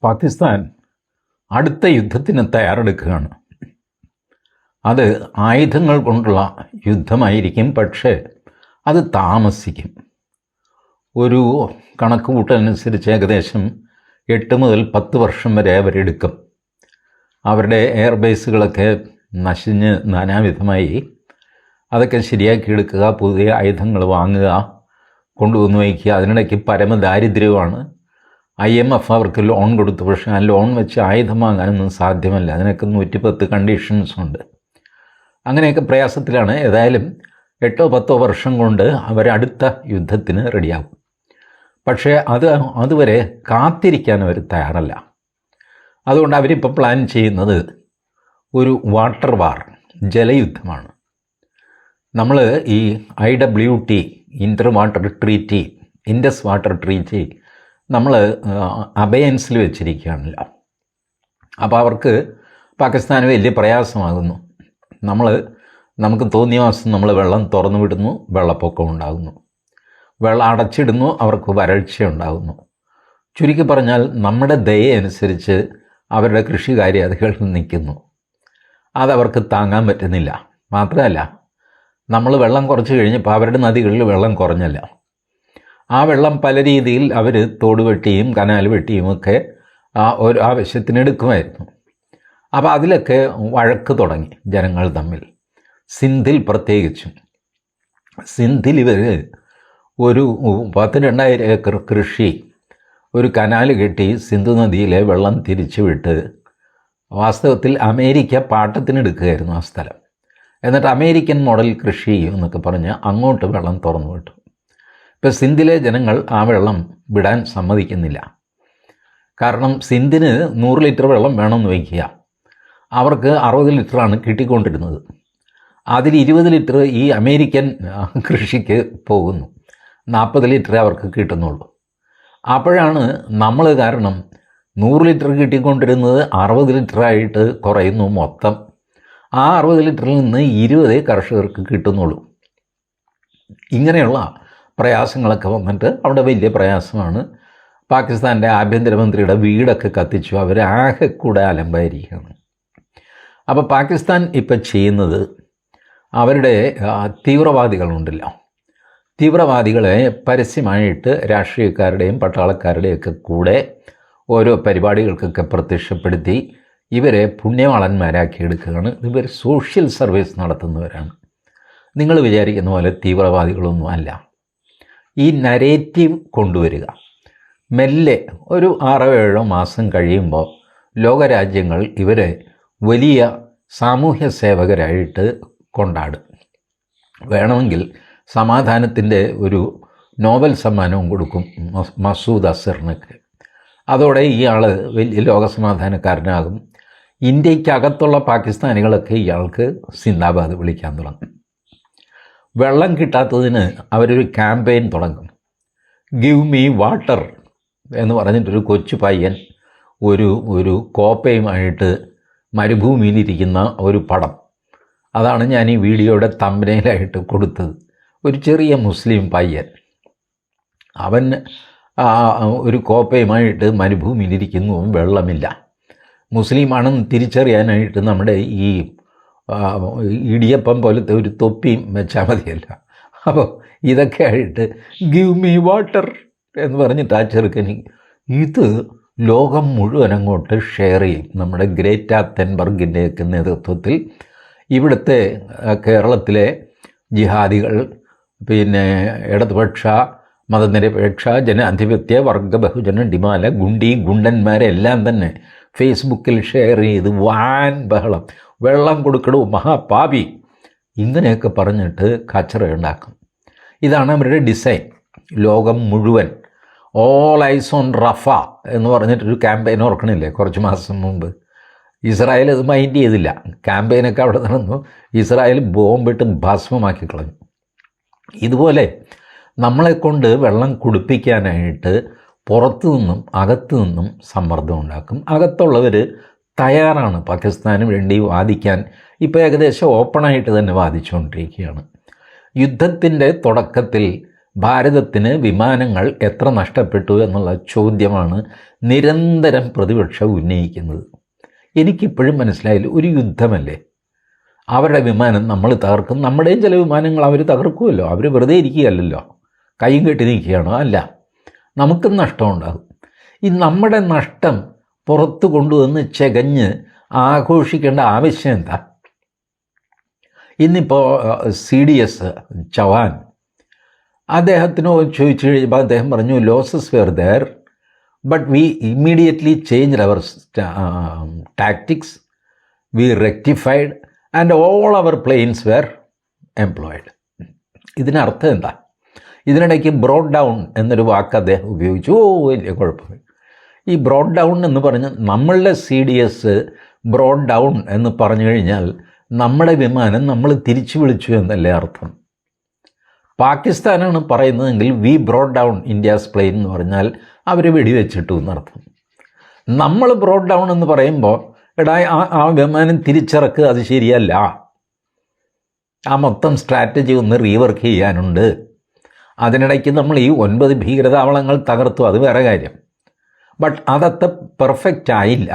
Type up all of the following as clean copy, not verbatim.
പാകിസ്ഥാൻ അടുത്ത യുദ്ധത്തിന് തയ്യാറെടുക്കുകയാണ്. അത് ആയുധങ്ങൾ കൊണ്ടുള്ള യുദ്ധമായിരിക്കും, പക്ഷേ അത് താമസിക്കും. ഒരു കണക്ക് കൂട്ടലനുസരിച്ച് ഏകദേശം 8 മുതൽ 10 വർഷം വരെ അവരെടുക്കും. അവരുടെ എയർബേസുകളൊക്കെ നശിഞ്ഞ് നാനാവിധമായി അതൊക്കെ ശരിയാക്കിയെടുക്കുക, പുതിയ ആയുധങ്ങൾ വാങ്ങുക, കൊണ്ടുവന്ന് വയ്ക്കുക. അതിനിടയ്ക്ക് പരമദാരിദ്ര്യമാണ്. IMF അവർക്ക് ലോൺ കൊടുത്തു, പക്ഷേ ആ ലോൺ വെച്ച് ആയുധം വാങ്ങാനൊന്നും സാധ്യമല്ല. അതിനൊക്കെ 110 കണ്ടീഷൻസ് ഉണ്ട്. അങ്ങനെയൊക്കെ പ്രയാസത്തിലാണ്. ഏതായാലും 8-10 വർഷം കൊണ്ട് അവരടുത്ത യുദ്ധത്തിന് റെഡിയാകും. പക്ഷേ അതുവരെ കാത്തിരിക്കാൻ അവർ തയ്യാറല്ല. അതുകൊണ്ട് അവരിപ്പോൾ പ്ലാൻ ചെയ്യുന്നത് ഒരു വാട്ടർ വാർ, ജലയുദ്ധമാണ്. നമ്മൾ ഈ IWT inter water treaty, Indus water treaty നമ്മൾ അബയൻസിൽ വെച്ചിരിക്കുകയാണല്ലോ. അപ്പോൾ അവർക്ക് പാകിസ്ഥാന് വലിയ പ്രയാസമാകുന്നു. നമുക്ക് തോന്നിയ മാസം നമ്മൾ വെള്ളം തുറന്നു വിടുന്നു, വെള്ളപ്പൊക്കം ഉണ്ടാകുന്നു. വെള്ളം അടച്ചിടുന്നു, അവർക്ക് വരൾച്ച ഉണ്ടാകുന്നു. ചുരുക്കി പറഞ്ഞാൽ നമ്മുടെ ദയയനുസരിച്ച് അവരുടെ കൃഷി കാര്യാദികൾ നിൽക്കുന്നു. അതവർക്ക് താങ്ങാൻ പറ്റുന്നില്ല. മാത്രമല്ല, നമ്മൾ വെള്ളം കുറച്ച് കഴിഞ്ഞപ്പോൾ അവരുടെ നദികളിൽ വെള്ളം കുറഞ്ഞല്ല. ആ വെള്ളം പല രീതിയിൽ അവർ തോട് വെട്ടിയും കനാൽ വെട്ടിയും ഒക്കെ ഒരു ആവശ്യത്തിന് എടുക്കുമായിരുന്നു. അപ്പോൾ അതിലൊക്കെ വഴക്ക് തുടങ്ങി ജനങ്ങൾ തമ്മിൽ. സിന്ധിൽ പ്രത്യേകിച്ചും. സിന്ധിൽ ഇവർ ഒരു 12,000 ഏക്കർ കൃഷി ഒരു കനാൽ കെട്ടി സിന്ധു നദിയിലെ വെള്ളം തിരിച്ചു വിട്ട് വാസ്തവത്തിൽ അമേരിക്ക പാട്ടത്തിനെടുക്കുകയായിരുന്നു ആ സ്ഥലം. എന്നിട്ട് അമേരിക്കൻ മോഡൽ കൃഷി ചെയ്യും എന്നൊക്കെ പറഞ്ഞ് അങ്ങോട്ട് വെള്ളം തുറന്നു വിട്ടു. ഇപ്പോൾ സിന്ധിലെ ജനങ്ങൾ ആ വെള്ളം വിടാൻ സമ്മതിക്കുന്നില്ല. കാരണം സിന്ധിന് 100 ലിറ്റർ വെള്ളം വേണമെന്ന് വയ്ക്കുക. അവർക്ക് 60 ലിറ്ററാണ് കിട്ടിക്കൊണ്ടിരുന്നത്. അതിൽ 20 ലിറ്റർ ഈ അമേരിക്കൻ കൃഷിക്ക് പോകുന്നു. 40 ലിറ്ററേ അവർക്ക് കിട്ടുന്നുള്ളൂ. അപ്പോഴാണ് നമ്മൾ കാരണം 100 ലിറ്റർ കിട്ടിക്കൊണ്ടിരുന്നത് 60 ലിറ്ററായിട്ട് കുറയുന്നു മൊത്തം. ആ 60 ലിറ്ററിൽ നിന്ന് 20 കർഷകർക്ക് കിട്ടുന്നുള്ളൂ. ഇങ്ങനെയുള്ള പ്രയാസങ്ങളൊക്കെ വന്നിട്ട് അവിടെ വലിയ പ്രയാസമാണ്. പാകിസ്ഥാൻ്റെ ആഭ്യന്തരമന്ത്രിയുടെ വീടൊക്കെ കത്തിച്ചു. അവരാകെ കൂടെ അലമ്പായിരിക്കുകയാണ്. അപ്പോൾ പാകിസ്ഥാൻ ഇപ്പം ചെയ്യുന്നത് അവരുടെ തീവ്രവാദികളുണ്ടല്ലോ, തീവ്രവാദികളെ പരസ്യമായിട്ട് രാഷ്ട്രീയക്കാരുടെയും പട്ടാളക്കാരുടെയൊക്കെ കൂടെ ഓരോ പരിപാടികൾക്കൊക്കെ പ്രത്യക്ഷപ്പെടുത്തി ഇവരെ പുണ്യവാളന്മാരാക്കി എടുക്കുകയാണ്. ഇവർ സോഷ്യൽ സർവീസ് നടത്തുന്നവരാണ്. നിങ്ങൾ വിചാരിക്കുന്ന പോലെ തീവ്രവാദികളൊന്നും അല്ല. ഈ നരേറ്റീവ് കൊണ്ടുവരിക, മെല്ലെ ഒരു 6-7 മാസം കഴിയുമ്പോൾ ലോകരാജ്യങ്ങൾ ഇവരെ വലിയ സാമൂഹ്യ സേവകരായിട്ട് കൊണ്ടാടും. വേണമെങ്കിൽ സമാധാനത്തിൻ്റെ ഒരു നോബൽ സമ്മാനവും കൊടുക്കും മസൂദ് അസറിനൊക്കെ. അതോടെ ഇയാൾ വലിയ ലോകസമാധാനക്കാരനാകും. ഇന്ത്യക്കകത്തുള്ള പാകിസ്ഥാനികളൊക്കെ ഇയാൾക്ക് സിന്ദാബാദ് വിളിക്കാൻ തുടങ്ങും. വെള്ളം കിട്ടാത്തതിന് അവരൊരു ക്യാമ്പയിൻ തുടങ്ങും. ഗിവ് മീ വാട്ടർ എന്ന് പറഞ്ഞിട്ടൊരു കൊച്ചു പയ്യൻ ഒരു കോപ്പയുമായിട്ട് മരുഭൂമിയിലിരിക്കുന്ന ഒരു പടം, അതാണ് ഞാൻ ഈ വീഡിയോയുടെ തമ്പനയിലായിട്ട് കൊടുത്തത്. ഒരു ചെറിയ മുസ്ലിം പയ്യൻ, അവൻ ഒരു കോപ്പയുമായിട്ട് മരുഭൂമിയിലിരിക്കുന്നു, വെള്ളമില്ല. മുസ്ലിമാണെന്ന് തിരിച്ചറിയാനായിട്ട് നമ്മുടെ ഈ ഇടിയപ്പം പോലത്തെ ഒരു തൊപ്പിയും വെച്ചാൽ മതിയല്ല. അപ്പോൾ ഇതൊക്കെ ആയിട്ട് ഗിവ് മീ വാട്ടർ എന്ന് പറഞ്ഞിട്ട് ആ ചെറുക്കന് ഇത് ലോകം മുഴുവൻ അങ്ങോട്ട് ഷെയർ ചെയ്യും. നമ്മുടെ ഗ്രേറ്റ തെൻബർഗിൻ്റെയൊക്കെ നേതൃത്വത്തിൽ ഇവിടുത്തെ കേരളത്തിലെ ജിഹാദികൾ, പിന്നെ ഇടതുപക്ഷ മതനിരപേക്ഷ ജനാധിപത്യ വർഗ ബഹുജന ഡിമാല ഗുണ്ടന്മാരെല്ലാം തന്നെ ഫേസ്ബുക്കിൽ ഷെയർ ചെയ്ത് വാൻ ബഹളം, വെള്ളം കൊടുക്കണു മഹാപാപി, ഇങ്ങനെയൊക്കെ പറഞ്ഞിട്ട് കച്ചറ ഉണ്ടാക്കും. ഇതാണ് അവരുടെ ഡിസൈൻ. ലോകം മുഴുവൻ ഓൾ ഐസ് ഓൺ റഫ എന്ന് പറഞ്ഞിട്ടൊരു ക്യാമ്പയിൻ ഓർക്കണില്ലേ കുറച്ച് മാസം മുമ്പ്? ഇസ്രായേൽ അത് മൈൻഡ് ചെയ്തില്ല. ക്യാമ്പയിനൊക്കെ അവിടെ നടന്നു. ഇസ്രായേൽ ബോംബിട്ട് ഭസ്മമാക്കി കളഞ്ഞു. ഇതുപോലെ നമ്മളെക്കൊണ്ട് വെള്ളം കുടിപ്പിക്കാനായിട്ട് പുറത്തു നിന്നും അകത്തു നിന്നും സമ്മർദ്ദം ഉണ്ടാക്കും. അകത്തുള്ളവർ തയ്യാറാണ് പാകിസ്ഥാന് വേണ്ടി വാദിക്കാൻ. ഇപ്പോൾ ഏകദേശം ഓപ്പണായിട്ട് തന്നെ വാദിച്ചുകൊണ്ടിരിക്കുകയാണ്. യുദ്ധത്തിൻ്റെ തുടക്കത്തിൽ ഭാരതത്തിന് വിമാനങ്ങൾ എത്ര നഷ്ടപ്പെട്ടു എന്നുള്ള ചോദ്യമാണ് നിരന്തരം പ്രതിപക്ഷം ഉന്നയിക്കുന്നത്. എനിക്കിപ്പോഴും മനസ്സിലായില്ല, ഒരു യുദ്ധമല്ലേ, അവരുടെ വിമാനം നമ്മൾ തകർക്കും, നമ്മുടെയും ചില വിമാനങ്ങൾ അവർ തകർക്കുമല്ലോ, അവർ വെറുതെ ഇരിക്കുകയല്ലല്ലോ, കൈയും കെട്ടി നിൽക്കുകയാണോ? അല്ല, നമുക്കും നഷ്ടമുണ്ടാകും. ഈ നമ്മുടെ നഷ്ടം പുറത്തു കൊണ്ടുവന്ന് ചെകഞ്ഞ് ആഘോഷിക്കേണ്ട ആവശ്യം എന്താ? ഇന്നിപ്പോൾ CDS ചവാൻ അദ്ദേഹത്തിനോട് ചോദിച്ചു കഴിഞ്ഞപ്പോൾ അദ്ദേഹം പറഞ്ഞു, losses were there but we immediately change our tactics, we rectified and all our planes were employed. ഇതിനർത്ഥം എന്താ? ഇതിനിടയ്ക്ക് ബ്രോഡ് ഡൗൺ എന്നൊരു വാക്ക് അദ്ദേഹം ഉപയോഗിച്ചു. വലിയ കുഴപ്പമില്ല. ഈ ബ്രോഡ് ഡൗൺ എന്ന് പറഞ്ഞ് നമ്മളുടെ CDS ബ്രോഡ് ഡൗൺ എന്ന് പറഞ്ഞു കഴിഞ്ഞാൽ നമ്മുടെ വിമാനം നമ്മൾ തിരിച്ചു വിളിച്ചു എന്നല്ലേ അർത്ഥം. പാകിസ്ഥാനാണ് പറയുന്നതെങ്കിൽ we broad down India's plain എന്ന് പറഞ്ഞാൽ അവർ വെടിവെച്ചിട്ടു എന്നർത്ഥം. നമ്മൾ ബ്രോഡ് ഡൗൺ എന്ന് പറയുമ്പോൾ എടാ ആ വിമാനം തിരിച്ചിറക്കുക, അത് ശരിയല്ല, ആ മൊത്തം സ്ട്രാറ്റജി ഒന്ന് റീവർക്ക് ചെയ്യാനുണ്ട്. അതിനിടയ്ക്ക് നമ്മൾ ഈ 9 ഭീകരതാവളങ്ങൾ തകർത്തു, അത് വേറെ കാര്യം. ബട്ട് അതത്ര പെർഫെക്റ്റ് ആയില്ല.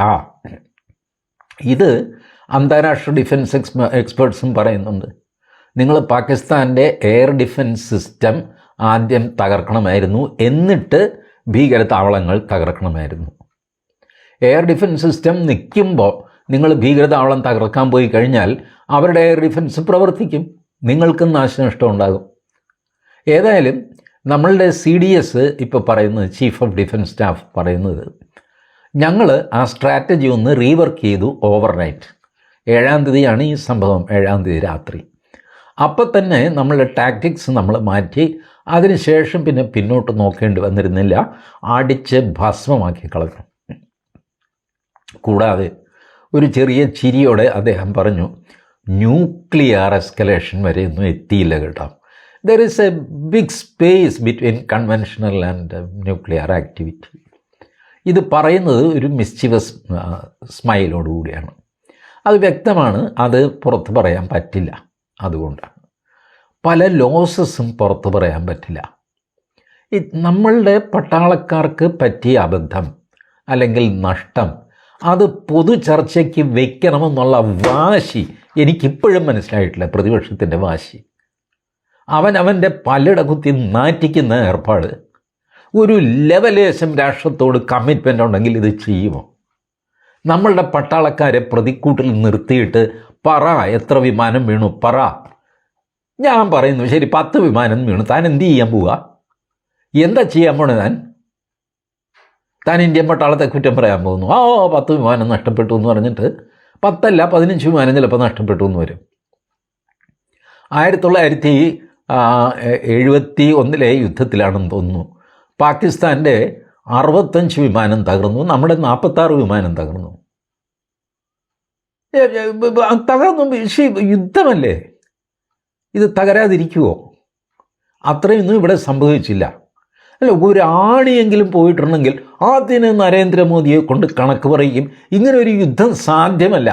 ഇത് അന്താരാഷ്ട്ര ഡിഫൻസ് എക്സ്പേർട്സും പറയുന്നുണ്ട്. നിങ്ങൾ പാകിസ്ഥാൻ്റെ എയർ ഡിഫൻസ് സിസ്റ്റം ആദ്യം തകർക്കണമായിരുന്നു, എന്നിട്ട് ഭീകരതാവളങ്ങൾ തകർക്കണമായിരുന്നു. എയർ ഡിഫൻസ് സിസ്റ്റം നിൽക്കുമ്പോൾ നിങ്ങൾ ഭീകരതാവളം തകർക്കാൻ പോയി കഴിഞ്ഞാൽ അവരുടെ എയർ ഡിഫൻസ് പ്രവർത്തിക്കും, നിങ്ങൾക്കും നാശനഷ്ടം ഉണ്ടാകും. ഏതായാലും നമ്മളുടെ CDS ഇപ്പോൾ പറയുന്നത്, ചീഫ് ഓഫ് ഡിഫൻസ് സ്റ്റാഫ് പറയുന്നത്, ഞങ്ങൾ ആ സ്ട്രാറ്റജി ഒന്ന് റീവർക്ക് ചെയ്തു ഓവർനൈറ്റ്. 7-ാം തീയതിയാണ് ഈ സംഭവം, 7-ാം തീയതി രാത്രി. അപ്പം തന്നെ നമ്മളുടെ ടാക്ടിക്സ് നമ്മൾ മാറ്റി, അതിനുശേഷം പിന്നെ പിന്നോട്ട് നോക്കേണ്ടി വന്നിരുന്നില്ല, അടിച്ച് ഭസ്മമാക്കി കളഞ്ഞു. കൂടാതെ ഒരു ചെറിയ ചിരിയോടെ അദ്ദേഹം പറഞ്ഞു, ന്യൂക്ലിയർ എസ്കലേഷൻ വരെ ഒന്നും എത്തിയില്ല കേട്ടോ. There is a big space between conventional and nuclear activity. ഇത് പറയുന്നത് ഒരു മിസ്ചിവസ് സ്മൈലോടുകൂടിയാണ്. അത് വ്യക്തമാണ്, അത് പുറത്ത് പറയാൻ പറ്റില്ല. അതുകൊണ്ടാണ് പല ലോസസും പുറത്ത് പറയാൻ പറ്റില്ല. നമ്മളുടെ പട്ടാളക്കാർക്ക് പറ്റിയ അബദ്ധം അല്ലെങ്കിൽ നഷ്ടം അത് പൊതു ചർച്ചയ്ക്ക് വെക്കണമെന്നുള്ള വാശി എനിക്കിപ്പോഴും മനസ്സിലായിട്ടില്ല. പ്രതിപക്ഷത്തിൻ്റെ വാശി, അവൻ്റെ പലയിട കുത്തി നാറ്റിക്കുന്ന ഏർപ്പാട്. ഒരു ലെവലേശം രാഷ്ട്രത്തോട് കമ്മിറ്റ്മെൻ്റ് ഉണ്ടെങ്കിൽ ഇത് ചെയ്യുമോ? നമ്മളുടെ പട്ടാളക്കാരെ പ്രതിക്കൂട്ടിൽ നിർത്തിയിട്ട് പറ, എത്ര വിമാനം വീണു പറ. ഞാൻ പറയുന്നു ശരി, 10 വിമാനം വീണു, താൻ എന്ത് ചെയ്യാൻ പോവുക? എന്താ ചെയ്യാൻ പോണേ? താൻ ഇന്ത്യൻ പട്ടാളത്തെ കുറ്റം പറയാൻ പോകുന്നു. 10 വിമാനം നഷ്ടപ്പെട്ടു എന്ന് പറഞ്ഞിട്ട് 10 അല്ല 15 വിമാനം ചിലപ്പോൾ നഷ്ടപ്പെട്ടു എന്ന് വരും. 1971 യുദ്ധത്തിലാണെന്ന് തോന്നുന്നു, പാകിസ്ഥാൻ്റെ 65 വിമാനം തകർന്നു, നമ്മുടെ 46 വിമാനം തകർന്നു. യുദ്ധമല്ലേ, ഇത് തകരാതിരിക്കുമോ? അത്രയൊന്നും ഇവിടെ സംഭവിച്ചില്ല. അല്ല, ഒരാണിയെങ്കിലും പോയിട്ടുണ്ടെങ്കിൽ അതിന് നരേന്ദ്രമോദിയെ കൊണ്ട് കണക്ക് പറയും. ഇങ്ങനെ ഒരു യുദ്ധം സാധ്യമല്ല.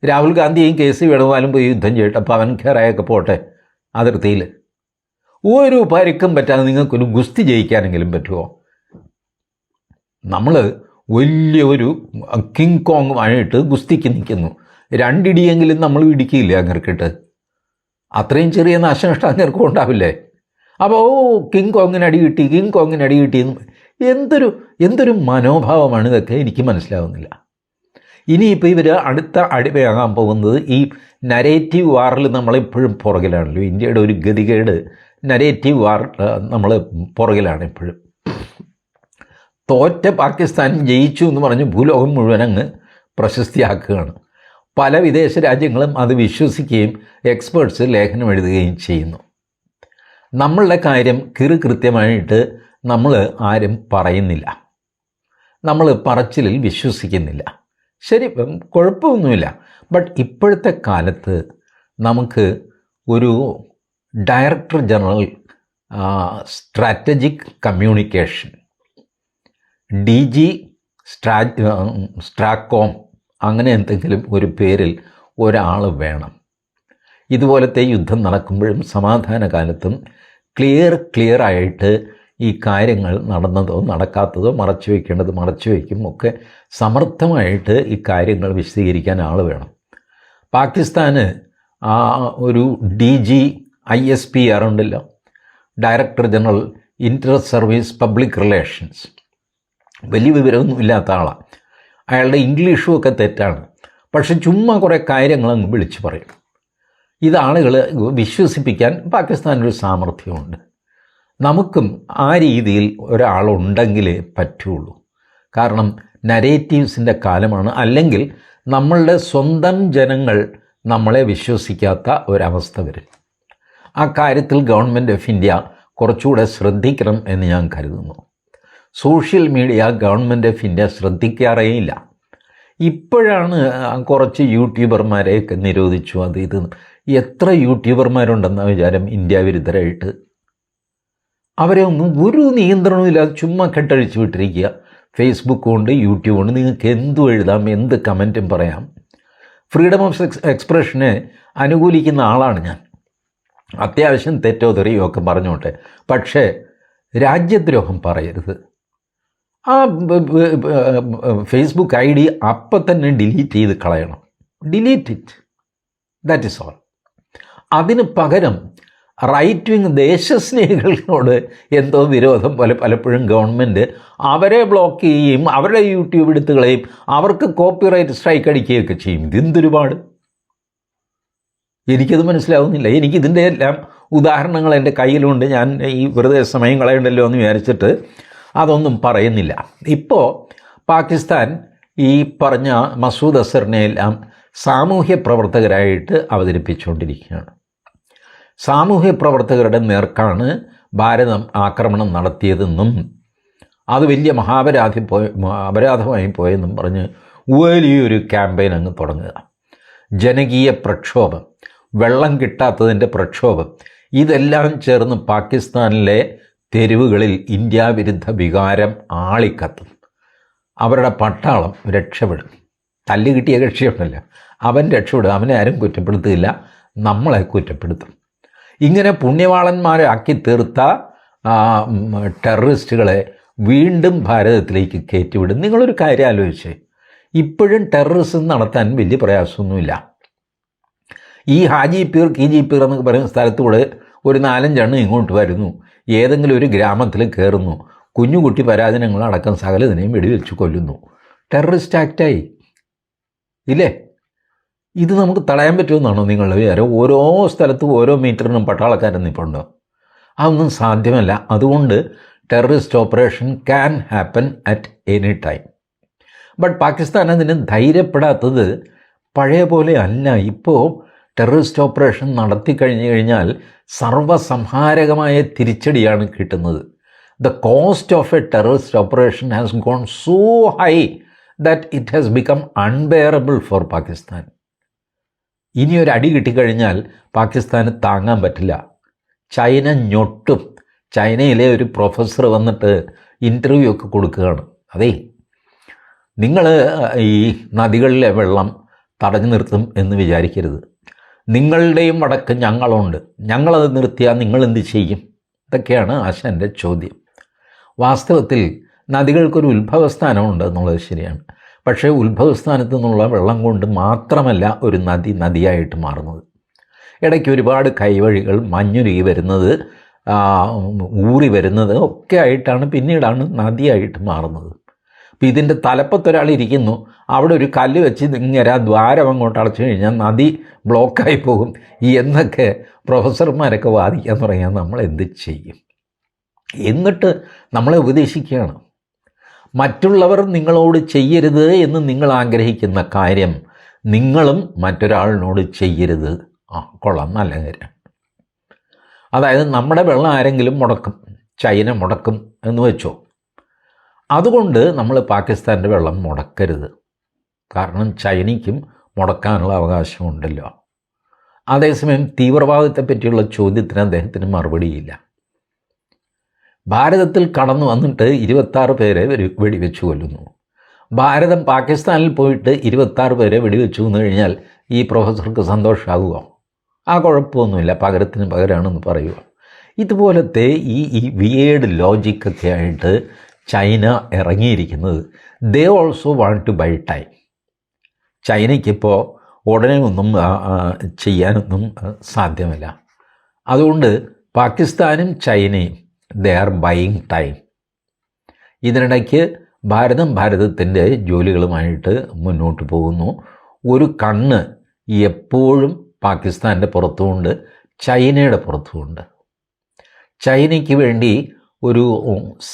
രാഹുൽ ഗാന്ധിയും KC വേണുഗോപാലും പോയി യുദ്ധം ചെയ്യട്ടെ, പവൻ ഖേറയൊക്കെ പോട്ടെ അതിർത്തിയിൽ. ഒരു പരിക്കും പറ്റാതെ നിങ്ങൾക്കൊരു ഗുസ്തി ജയിക്കാനെങ്കിലും പറ്റുമോ? നമ്മൾ വലിയ ഒരു കിങ് കോങ്ങുമായിട്ട് ഗുസ്തിക്ക് നിൽക്കുന്നു. 2 ഇടിയെങ്കിലും നമ്മൾ ഇടിക്കില്ലേ അങ്ങർക്കിട്ട്? അത്രയും ചെറിയ നാശനഷ്ടം അങ്ങർക്കും ഉണ്ടാവില്ലേ? അപ്പോൾ കിങ് കോങ്ങിന് അടി കിട്ടി, കിങ് കോങ്ങിന് അടി കിട്ടിയെന്ന് എന്തൊരു മനോഭാവമാണ് ഇതൊക്കെ, എനിക്ക് മനസ്സിലാവുന്നില്ല. ഇനിയിപ്പോൾ ഇവർ അടുത്ത അടിമയാകാൻ പോകുന്നത് ഈ നരേറ്റീവ് വാറിൽ നമ്മളെപ്പോഴും പുറകിലാണല്ലോ. ഇന്ത്യയുടെ ഒരു ഗതികേട് നരേറ്റീവ് വാർ നമ്മൾ പുറകിലാണ് എപ്പോഴും. തോറ്റ പാകിസ്ഥാൻ ജയിച്ചു എന്ന് പറഞ്ഞ് ഭൂലോകം മുഴുവൻ അങ്ങ് പ്രശസ്തിയാക്കുകയാണ്. പല വിദേശ രാജ്യങ്ങളും അത് വിശ്വസിക്കുകയും എക്സ്പേർട്സ് ലേഖനം എഴുതുകയും ചെയ്യുന്നു. നമ്മളുടെ കാര്യം കൃത്യമായിട്ട് നമ്മൾ ആരും പറയുന്നില്ല, നമ്മൾ പറച്ചിലിൽ വിശ്വസിക്കുന്നില്ല. ശരി, കുഴപ്പമൊന്നുമില്ല. ബട്ട് ഇപ്പോഴത്തെ കാലത്ത് നമുക്ക് ഒരു director general strategic communication, DG സ്ട്രാക്കോം, അങ്ങനെ എന്തെങ്കിലും ഒരു പേരിൽ ഒരാൾ വേണം. ഇതുപോലത്തെ യുദ്ധം നടക്കുമ്പോഴും സമാധാന കാലത്തും ക്ലിയർ ആയിട്ട് ഈ കാര്യങ്ങൾ നടന്നതോ നടക്കാത്തതോ മറച്ചു വയ്ക്കേണ്ടത് മറച്ചു വയ്ക്കും ഒക്കെ സമർത്ഥമായിട്ട് ഈ കാര്യങ്ങൾ വിശദീകരിക്കാൻ ആൾ വേണം. പാകിസ്ഥാന് ഒരു DGISPR ഉണ്ടല്ലോ, ഡയറക്ടർ ജനറൽ ഇൻ്റർ സർവീസ് പബ്ലിക് റിലേഷൻസ്, വലിയ വിവരമൊന്നും ഇല്ലാത്ത ആളാണ്. അയാളുടെ ഇംഗ്ലീഷും ഒക്കെ തെറ്റാണ്, പക്ഷെ ചുമ്മാ കുറേ കാര്യങ്ങളങ്ങ് വിളിച്ചു പറയും. ഇത് ആളുകൾ വിശ്വസിപ്പിക്കാൻ പാകിസ്ഥാനൊരു സാമർഥ്യമുണ്ട്. നമുക്കും ആ രീതിയിൽ ഒരാളുണ്ടെങ്കിലേ പറ്റുള്ളൂ. കാരണം നരേറ്റീവ്സിൻ്റെ കാലമാണ്. അല്ലെങ്കിൽ നമ്മളുടെ സ്വന്തം ജനങ്ങൾ നമ്മളെ വിശ്വസിക്കാത്ത ഒരവസ്ഥ വരും. ആ കാര്യത്തിൽ ഗവൺമെൻറ് ഓഫ് ഇന്ത്യ കുറച്ചുകൂടെ ശ്രദ്ധിക്കണം എന്ന് ഞാൻ കരുതുന്നു. Social media government of India ശ്രദ്ധിക്കാറേയില്ല. ഇപ്പോഴാണ് കുറച്ച് യൂട്യൂബർമാരെയൊക്കെ നിരോധിച്ചു. അത് ഇത് എത്ര യൂട്യൂബർമാരുണ്ടെന്ന വിചാരം ഇന്ത്യ വിരുദ്ധരായിട്ട്? അവരെ ഒന്നും ഒരു നിയന്ത്രണമില്ലാതെ ചുമ്മാ കെട്ടഴിച്ച് വിട്ടിരിക്കുക. ഫേസ്ബുക്ക് കൊണ്ട് യൂട്യൂബ് കൊണ്ട് നിങ്ങൾക്ക് എന്തും എഴുതാം, എന്ത് കമൻറ്റും പറയാം. ഫ്രീഡം ഓഫ് എക്സ്പ്രഷനെ അനുകൂലിക്കുന്ന ആളാണ് ഞാൻ. അത്യാവശ്യം തെറ്റോ തെറിയോ ഒക്കെ പറഞ്ഞോട്ടെ, പക്ഷേ രാജ്യദ്രോഹം പറയരുത്. ആ ഫേസ്ബുക്ക് ID അപ്പം തന്നെ ഡിലീറ്റ് ചെയ്ത് കളയണം. Delete it, that is all. അതിന് പകരം റൈറ്റ് വിങ് ദേശസ്നേഹികളോട് എന്തോ വിരോധം പോലെ പലപ്പോഴും ഗവൺമെൻറ് അവരെ ബ്ലോക്ക് ചെയ്യുകയും അവരുടെ യൂട്യൂബ് എടുത്ത് കളയും, അവർക്ക് കോപ്പിറൈറ്റ് സ്ട്രൈക്ക് അടിക്കുകയൊക്കെ ചെയ്യും. ഇതെന്തൊരുപാട്, എനിക്കത് മനസ്സിലാവുന്നില്ല. എനിക്കിതിൻ്റെ എല്ലാം ഉദാഹരണങ്ങൾ എൻ്റെ കയ്യിലുണ്ട്. ഞാൻ ഈ വെറുതെ സമയം കളയണ്ടല്ലോ എന്ന് വിചാരിച്ചിട്ട് അതൊന്നും പറയുന്നില്ല. ഇപ്പോൾ പാകിസ്ഥാൻ ഈ പറഞ്ഞ മസൂദ് അസറിനെ എല്ലാം സാമൂഹ്യ പ്രവർത്തകരായിട്ട് അവതരിപ്പിച്ചുകൊണ്ടിരിക്കുകയാണ്. സാമൂഹ്യ പ്രവർത്തകരുടെ നേർക്കാണ് ഭാരതം ആക്രമണം നടത്തിയതെന്നും അത് വലിയ അപരാധമായി പോയെന്നും പറഞ്ഞ് വലിയൊരു ക്യാമ്പയിൻ അങ്ങ് തുടങ്ങുക. ജനകീയ പ്രക്ഷോഭം, വെള്ളം കിട്ടാത്തതിൻ്റെ പ്രക്ഷോഭം, ഇതെല്ലാം ചേർന്ന് പാകിസ്ഥാനിലെ തെരുവുകളിൽ ഇന്ത്യ വിരുദ്ധ വികാരം ആളിക്കത്തും. അവരുടെ പട്ടാളം രക്ഷപ്പെടും. തല്ല് കിട്ടിയ കക്ഷിയുണ്ടല്ല, അവൻ രക്ഷപ്പെടും. അവനെ ആരും കുറ്റപ്പെടുത്തുകയില്ല, നമ്മളെ കുറ്റപ്പെടുത്തും. ഇങ്ങനെ പുണ്യവാളന്മാരാക്കി തീർത്ത ടെററിസ്റ്റുകളെ വീണ്ടും ഭാരതത്തിലേക്ക് കയറ്റിവിടും. നിങ്ങളൊരു കാര്യം ആലോചിച്ചേ, ഇപ്പോഴും ടെററിസം നടത്താൻ വലിയ പ്രയാസമൊന്നുമില്ല. ഈ ഹാജി പീർ കീജി പീർ എന്നൊക്കെ പറയുന്ന സ്ഥലത്തൂടെ ഒരു 4-5 എണ്ണം ഇങ്ങോട്ട് വരുന്നു, ഏതെങ്കിലും ഒരു ഗ്രാമത്തിൽ കയറുന്നു, കുഞ്ഞുകുട്ടി പരാജനങ്ങളടക്കം സകലതിനെയും വെടിവെച്ച് കൊല്ലുന്നു. ടെററിസ്റ്റ് ആക്റ്റായി ഇല്ലേ? ഇത് നമുക്ക് തടയാൻ പറ്റുമെന്നാണോ നിങ്ങളുടെ വിചാരം? ഓരോ സ്ഥലത്തും ഓരോ മീറ്ററിനും പട്ടാളക്കാരൻ നിൽപ്പുണ്ടോ? അതൊന്നും സാധ്യമല്ല. അതുകൊണ്ട് terrorist operation can happen at any time. But Pakistan അതിന് ധൈര്യപ്പെടാത്തത് പഴയ പോലെ അല്ല. ഇപ്പോൾ ടെററിസ്റ്റ് ഓപ്പറേഷൻ നടത്തി കഴിഞ്ഞാൽ സർവ്വസംഹാരകമായ തിരിച്ചടിയാണ് കിട്ടുന്നത്. The cost of a terrorist operation has gone so high that it has become unbearable for Pakistan. ഇനിയൊരു അടി കിട്ടിക്കഴിഞ്ഞാൽ പാകിസ്ഥാന് താങ്ങാൻ പറ്റില്ല. ചൈന ഞൊട്ടും. ചൈനയിലെ ഒരു പ്രൊഫസർ വന്നിട്ട് ഇൻ്റർവ്യൂ ഒക്കെ കൊടുക്കുകയാണ്. അതേ, നിങ്ങൾ ഈ നദികളിലെ വെള്ളം തടഞ്ഞു നിർത്തും എന്ന് വിചാരിക്കരുത്. നിങ്ങളുടെയും വടക്ക് ഞങ്ങളുണ്ട്, ഞങ്ങളത് നിർത്തിയാൽ നിങ്ങളെന്ത് ചെയ്യും? ഇതൊക്കെയാണ് ആശാൻ്റെ ചോദ്യം. വാസ്തവത്തിൽ നദികൾക്കൊരു ഉത്ഭവസ്ഥാനമുണ്ട് എന്നുള്ളത് ശരിയാണ്. പക്ഷേ ഉത്ഭവസ്ഥാനത്തു നിന്നുള്ള വെള്ളം കൊണ്ട് മാത്രമല്ല ഒരു നദി നദിയായിട്ട് മാറുന്നത്. ഇടയ്ക്ക് ഒരുപാട് കൈവഴികൾ, മഞ്ഞുരുകി വരുന്നത്, ഊറി വരുന്നത് ഒക്കെ ആയിട്ടാണ് പിന്നീടാണ് നദിയായിട്ട് മാറുന്നത്. അപ്പോൾ ഇതിൻ്റെ തലപ്പത്തൊരാളിരിക്കുന്നു, അവിടെ ഒരു കല്ല് വെച്ച് ഇങ്ങനെ ദ്വാരം അങ്ങോട്ട് അടച്ചു കഴിഞ്ഞാൽ നദി ബ്ലോക്കായി പോകും എന്നൊക്കെ പ്രൊഫസർമാരൊക്കെ വാദിക്കാൻ തുടങ്ങിയാൽ നമ്മൾ എന്ത് ചെയ്യും? എന്നിട്ട് നമ്മളെ ഉപദേശിക്കുകയാണ്. മറ്റുള്ളവർ നിങ്ങളോട് ചെയ്യരുത് എന്ന് നിങ്ങൾ ആഗ്രഹിക്കുന്ന കാര്യം നിങ്ങളും മറ്റൊരാളിനോട് ചെയ്യരുത്. കൊള്ളാം, നല്ല കാര്യം. അതായത് നമ്മുടെ വെള്ളം ആരെങ്കിലും മുടക്കും, ചൈന മുടക്കും എന്ന് വെച്ചോ, അതുകൊണ്ട് നമ്മൾ പാകിസ്ഥാൻ്റെ വെള്ളം മുടക്കരുത്. കാരണം ചൈനയ്ക്കും മുടക്കാനുള്ള അവകാശമുണ്ടല്ലോ. അതേസമയം തീവ്രവാദത്തെ പറ്റിയുള്ള ചോദ്യത്തിന് അദ്ദേഹത്തിന് മറുപടിയില്ല. ഭാരതത്തിൽ കടന്നു വന്നിട്ട് 26 പേരെ വെടിവെച്ച് കൊല്ലുന്നു. ഭാരതം പാകിസ്ഥാനിൽ പോയിട്ട് 26 പേരെ വെടിവെച്ചു എന്ന് കഴിഞ്ഞാൽ ഈ പ്രൊഫസർക്ക് സന്തോഷമാകുമോ? ആ കുഴപ്പമൊന്നുമില്ല, പകരത്തിന് പകരമാണെന്ന് പറയുക. ഇതുപോലത്തെ ഈ വിയേഡ് ലോജിക്കൊക്കെ ആയിട്ട് ചൈന ഇറങ്ങിയിരിക്കുന്നത് they also want to buy time. ചൈനയ്ക്കിപ്പോൾ ഉടനെ ഒന്നും ചെയ്യാനൊന്നും സാധ്യമല്ല. അതുകൊണ്ട് പാകിസ്ഥാനും ചൈനയും ദേ ആർ ബൈയിങ് ടൈം. ഇതിനിടയ്ക്ക് ഭാരതത്തിൻ്റെ ജോലികളുമായിട്ട് മുന്നോട്ട് പോകുന്നു. ഒരു കണ്ണ് എപ്പോഴും പാകിസ്ഥാൻ്റെ പുറത്തുമുണ്ട്, ചൈനയുടെ പുറത്തുമുണ്ട്. ചൈനയ്ക്ക് വേണ്ടി ഒരു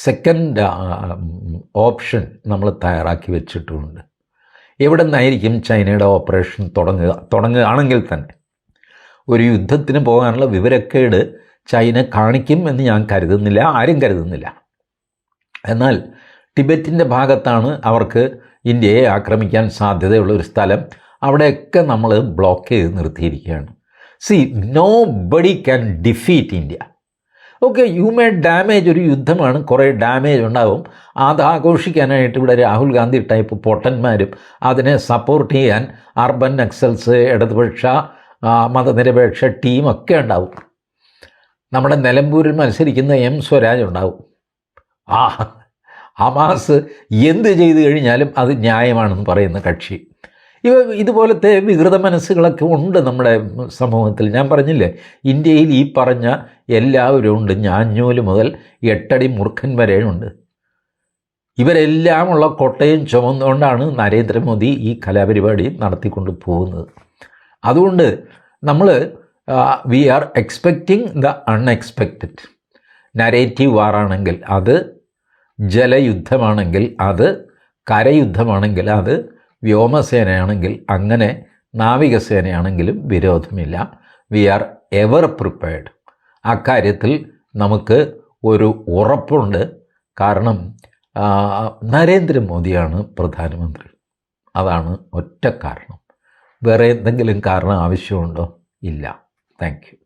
സെക്കൻഡ് ഓപ്ഷൻ നമ്മൾ തയ്യാറാക്കി വെച്ചിട്ടുമുണ്ട്. എവിടെ നിന്നായിരിക്കും ചൈനയുടെ ഓപ്പറേഷൻ തുടങ്ങുകയാണെങ്കിൽ തന്നെ ഒരു യുദ്ധത്തിന് പോകാനുള്ള വിവരക്കേട് ചൈന കാണിക്കും എന്ന് ഞാൻ കരുതുന്നില്ല, ആരും കരുതുന്നില്ല. എന്നാൽ ടിബറ്റിൻ്റെ ഭാഗത്താണ് അവർക്ക് ഇന്ത്യയെ ആക്രമിക്കാൻ സാധ്യതയുള്ള ഒരു സ്ഥലം. അവിടെയൊക്കെ നമ്മൾ ബ്ലോക്ക് ചെയ്ത് നിർത്തിയിരിക്കുകയാണ്. See, nobody can defeat India. Okay, you may damage, ഒരു യുദ്ധമാണ്, കുറേ ഡാമേജ് ഉണ്ടാവും. അത് ആഘോഷിക്കാനായിട്ട് ഇവിടെ രാഹുൽ ഗാന്ധി ടൈപ്പ് പൊട്ടന്മാരും അതിനെ സപ്പോർട്ട് ചെയ്യാൻ അർബൻ നക്സൽസ്, ഇടതുപക്ഷ മതനിരപേക്ഷ ടീമൊക്കെ ഉണ്ടാവും. നമ്മുടെ നിലമ്പൂരിൽ മത്സരിക്കുന്ന എം സ്വരാജ് ഉണ്ടാവും. ഹമാസ് എന്ത് ചെയ്തു കഴിഞ്ഞാലും അത് ന്യായമാണെന്ന് പറയുന്ന കക്ഷി. ഇതുപോലത്തെ വികൃത മനസ്സുകളൊക്കെ ഉണ്ട് നമ്മുടെ സമൂഹത്തിൽ. ഞാൻ പറഞ്ഞില്ലേ, ഇന്ത്യയിൽ ഈ പറഞ്ഞ എല്ലാവരും ഉണ്ട്. ഞാഞ്ഞൂല് മുതൽ 8 അടി മൂർഖൻ വരെയുണ്ട്. ഇവരെല്ലാമുള്ള കൊട്ടയും ചുമന്നുകൊണ്ടാണ് നരേന്ദ്രമോദി ഈ കലാപരിപാടി നടത്തിക്കൊണ്ട് പോകുന്നത്. അതുകൊണ്ട് നമ്മൾ we are expecting the unexpected. Narrative വാറാണെങ്കിൽ അത്, ജലയുദ്ധമാണെങ്കിൽ അത്, കരയുദ്ധമാണെങ്കിൽ അത്, വ്യോമസേനയാണെങ്കിൽ അങ്ങനെ, നാവികസേനയാണെങ്കിലും വിരോധമില്ല. We are ever prepared. അക്കാര്യത്തിൽ നമുക്ക് ഒരു ഉറപ്പുണ്ട്. കാരണം നരേന്ദ്രമോദിയാണ് പ്രധാനമന്ത്രി. അതാണ് ഒറ്റ കാരണം. വേറെ എന്തെങ്കിലും കാരണം ആവശ്യമുണ്ടോ? ഇല്ല. Thank you.